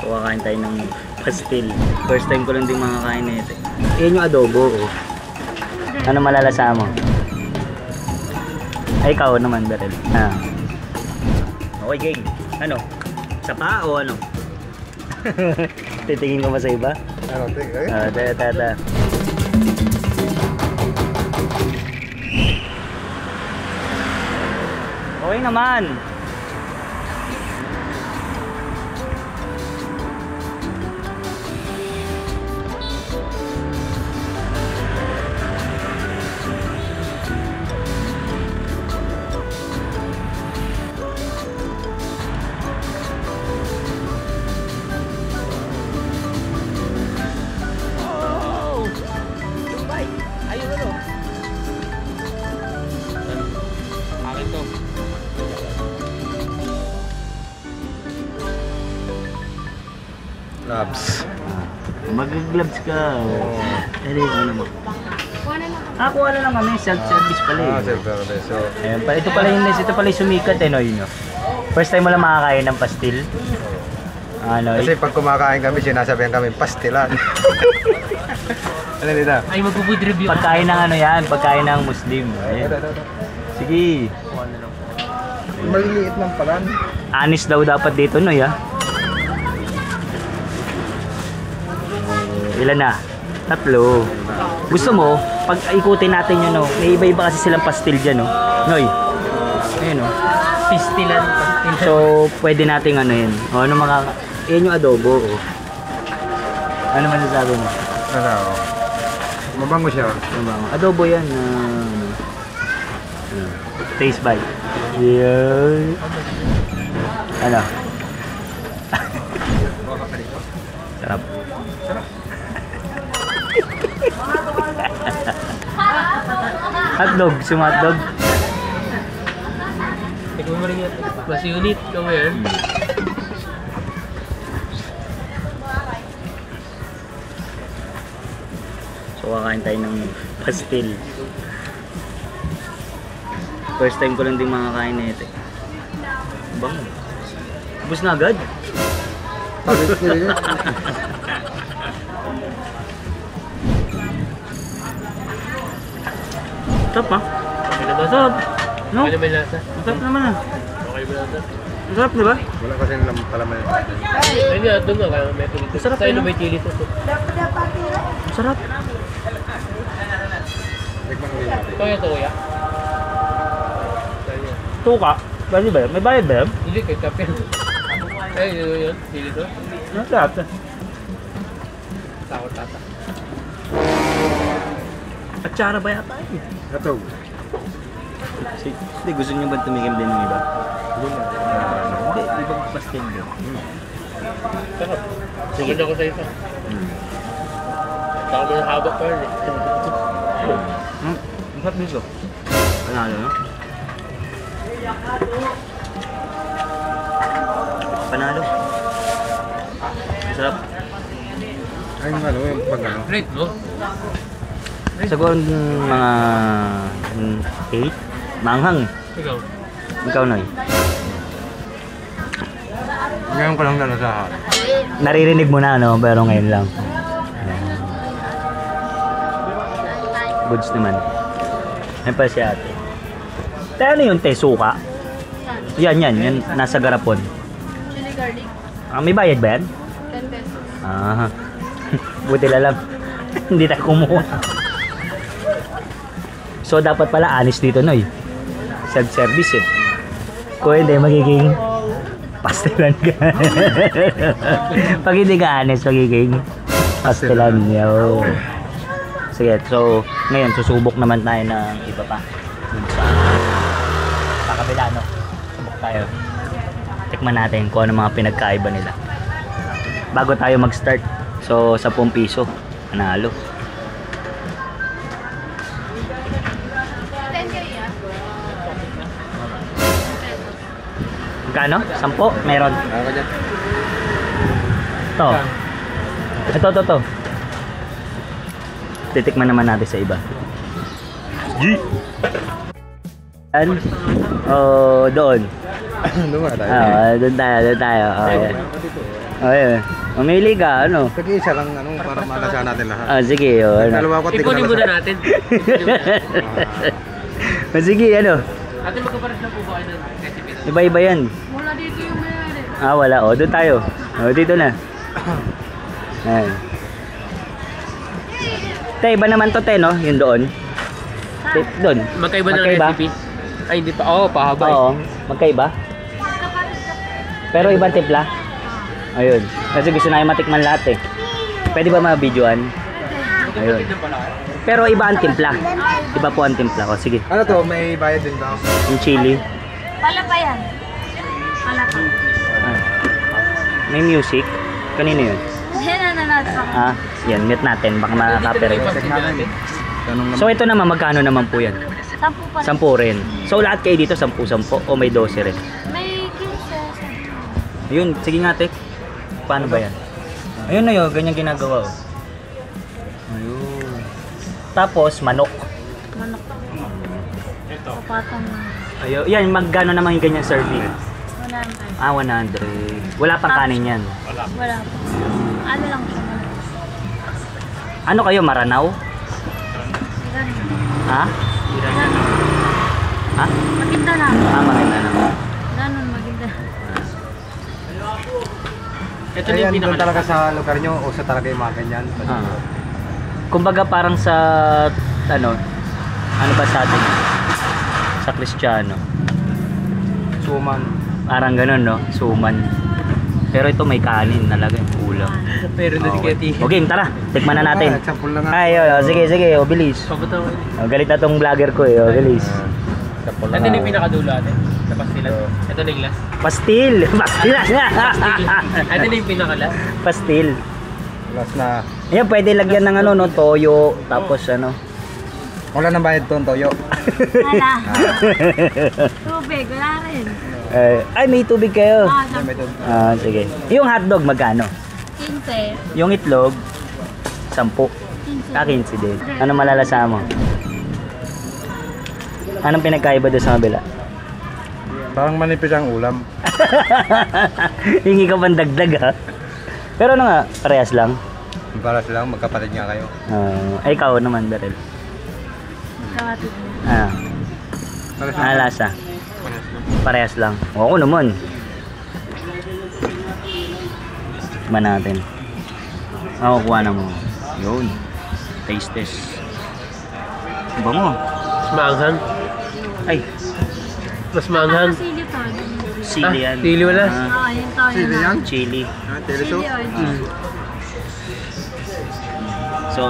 So kakain tayo ng pastil. First time ko lang din makakain na ito. Ayan yung adobo. Oh. Ano malalasa mo? Ay, ikaw naman, Daryl. Ah. Okay, gang. Ano? Sa pa o ano? Titingin ko ba sa iba? Ano, tingin? Tata. Okay naman. Labs. Mag-gloves ka. Eri, ano mo? Kuha na lang kami. Self-service pala eh. Self-service. So, Ayan, ito pala yung sumikat eh, no, yun. First time mo lang makakain ng pastil. Ano, kasi pag kumakain kami, sinasabihan kami pastilan. Ano nito? Ay, mag-food review. Pagkain ng ano yan, pagkain ng Muslim. Ayan. Sige. Maliliit ng palan. Anis daw dapat dito, no, ya? Ilan na? 3. Gusto mo, pag ikutin natin yun, no? May iba-iba kasi silang pastil dyan, no? Noy. Ayun, no? Pistilan. So, pwede nating ano yun. O, ano mga... Yan yung adobo, oh. Ano man nasabi mo? Ano? Mabango siya. Adobo yan. Taste bite. Yeah. Ano? Sarap. Hotdog, sumatdog. Ikaw mo rin yan. Mas unit. Ikaw yan. So kakain tayo ng pastil. First time ko lang din makakain na ito. Bango. Ubus na agad. Pagod ko rin. Sarap ha? Sarap. No? Okay naman lasa. Sarap naman ah. Okay ba lasa? Sarap diba? Wala kasi naman palaman. Ay, nga, doon nga. Kaya may tulit. Sarap Sa'yo yun, na may chili sauce. Sarap. Tikman ko yun. Ito yan, kuya. Sa'yo yan. Tuka. Bali ba yun? May bayad ba yun? Hindi, kay kape. Ay, yun. Chili sauce. Sarap. Takot tata. Atsara ba yata yun? Ito. Hindi, gusto nyo ba tumigim din ng iba? Hindi, ibang pastil din. Sarap. Sige. Sige ako sa isa. Saka mo ng habak pa yun eh. Ang sarap dito. Panalo, no? Panalo. Ang sarap. Ay, yung ano, yung pag ano. Great, no? Siguro mga 8. Manghang. Ikaw. Ikaw, Noy. Ngayon ko lang nalasahan. Naririnig mo na, no? Pero ngayon lang. Goods naman. Yan pa si ate. Tayo ano yun, te? Suka? Yan. Yan, nasa garapon. Chili garlic, May bayad ba yan? 10 pesos. Buti lang. Hindi tayo kumuha. So, dapat pala honest dito, Noy. Self-service eh. Kung hindi, magiging pastilan ka. Pag hindi ka honest, magiging pastilan. Yo. Sige, so, ngayon, susubok naman tayo ng iba pa. Dun sa kabila, no? Subok tayo. Tikman natin kung ano mga pinagkaiba nila. Bago tayo mag-start. So, 10 piso. Panalo. 10 kayo yan? Magkano? 10? Meron. Ako dyan. Ito. Titikman naman natin sa iba. G! Doon. Doon nga tayo. Doon tayo. Okay. Ayun. Mamili ka, ano? Sige, isa lang para malasahan natin lahat. Ah, sige, o. Ano? Dalawa ko, Ipunin muna natin. Ah, sige, ano? Ate, magkapares na po ba kayo ng recipe na? Iba-iba yan. Wala dito yung mayari. Ah, wala. O, doon tayo. O, dito na. Ayan. Te, iba naman to, te, no? Yung doon. Te, doon. Magkaiba ng recipe? Ay, hindi pa. Oo, pahaba. Oo. Magkaiba? Pero ibang timpla? Ayun. Kasi gusto na yung matikman lahat eh. Pwede ba ma-videoan? Ayun. Pero iba ang timpla. Iba po ang timpla. O, sige. Ano to? May bayad din ba? Yung chili. Pala pa yan. Pala pa. Ah. May music. Kanino yun? Yan na. Ah, yan. Mute natin. Baka makaka-copyright. Check natin. Tanong naman. So ito naman, magkano naman po yan? 10 pa rin. 10 rin. So lahat kayo dito 10-10 o may 12 rin? May 15. Ayun, sige nga te. Paano ba yan? Ayun na yun, ganyan ginagawa oh. Ayun. Tapos manok. Manok. Ito. Papatang na. Ayun, yan, magkano naman yung ganyan serving? 100. Ah, 100. Wala pang kanin yan. Wala pa. Ano lang siya manok. Ano kayo, Maranaw? Ganun. Ha? Ha? Maganda na. Ah, maganda naman. Ganun, maganda. Ito na Ayan, yung doon pinaka talaga sa lugar nyo o sa talaga yung mga ganyan? Ah. Kumbaga parang sa ano ba sa atin? Sa Kristiyano. Suman. Parang ganun, no? Suman. Pero ito may kanin talaga yung ulam. Meron na si Keti. Okay, tara. Tikman na natin. Example lang nga. Ay, sige, bilis. Pagkatawa. Galit na tong vlogger ko eh, bilis. Example Ito lang na nga. yung pinakadulo ate. Sa pastilan. Ito na yung last. Pastil! Pastil! Ito na yung pinaka-last. Pastil. Last na. Ayan, pwede lagyan ng ano, no? Toyo, tapos ano. Wala nang bayad to, Toyo. Wala. Tubig, wala rin. Ay, may tubig kayo. May to. Ah, sige. Yung hotdog, magkano? 15. Yung itlog, 10. 15. 15 din. Ano malalasa mo? Anong pinagkaiba doon sa kabila? Parang manipis ang ulam. Hingi ka pang dagdag ha? Pero ano nga, parehas lang. Para silang magkapatid nga kayo. Ay, ikaw naman, Daryl. Kawatid mo. Ah, ano lasa? Parehas lang. Oo naman. Tikman natin. Kuha na mo. Yun. Taste test. Bango. Mas maanghang. Ay, Mas maanghang. Sili to. sili yan. Sili wala. Oo, yun to. Sili yan? Chili. Teleso? Sili oil. So,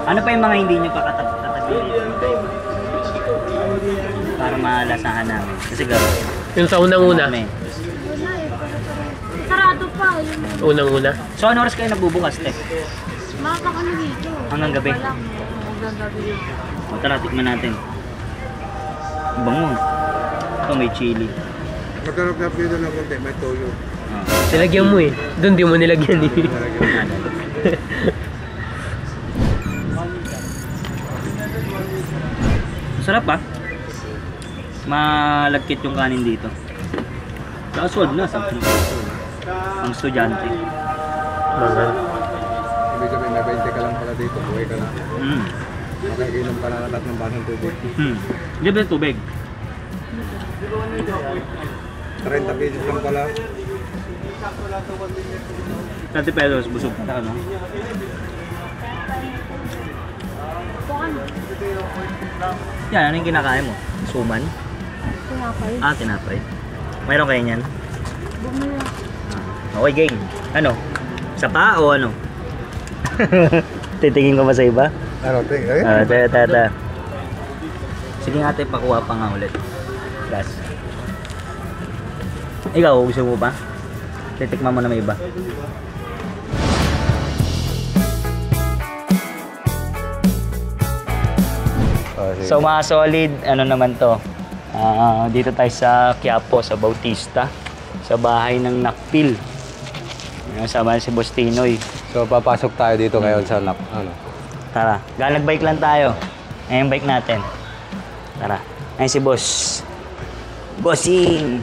ano pa yung mga hindi nyo pakatagin dito? Para malasahan namin. Kasi gano'n. Yung sa unang-una. Kami. Wala eh. Sarado pa. Yun. Unang-una. So, ano oras kayo nagbubukas, te? Baka kami dito. Hanggang gabi? Walang. Hanggang gabi. O, tara, tikman natin. Bango. Ito, may chili. Magkarap-karap dito na konti, may Toyo. Nilagyan mo eh. Doon di mo nilagyan eh. Sarap ah. Malagkit yung kanin dito. Saka sword na, 10 peso. Ang estudyante. Maanghang. Ibig sabihin, may 20 ka lang pala dito, buhay ka na. Makainom ka na lahat ng basang tubig. Hindi ba yung tubig? 30 pesos lang pala. 30 pesos, busog na ano? Yan, ano yung kinakain mo? Suman? Tinapay. Ah, tinapay. Mayroon kayo niyan? Bumili. Okay, gang. Ano? Sa pa o ano? Titingin ko ba sa iba? Ano, tingin? Tata. Sige nga tayo, pakuha pa nga ulit. Gas. Ikaw, gusto mo ba? Titikman mo na may iba. So mga solid, ano naman to? Dito tayo sa Quiapo, sa Bautista. Sa bahay ng Nakpil. Sama si Boss Tinoy. So, papasok tayo dito ngayon sa ano? Tara, nag-bike lang tayo. Ayan yung bike natin. Tara. Ayan si Boss. Bossing!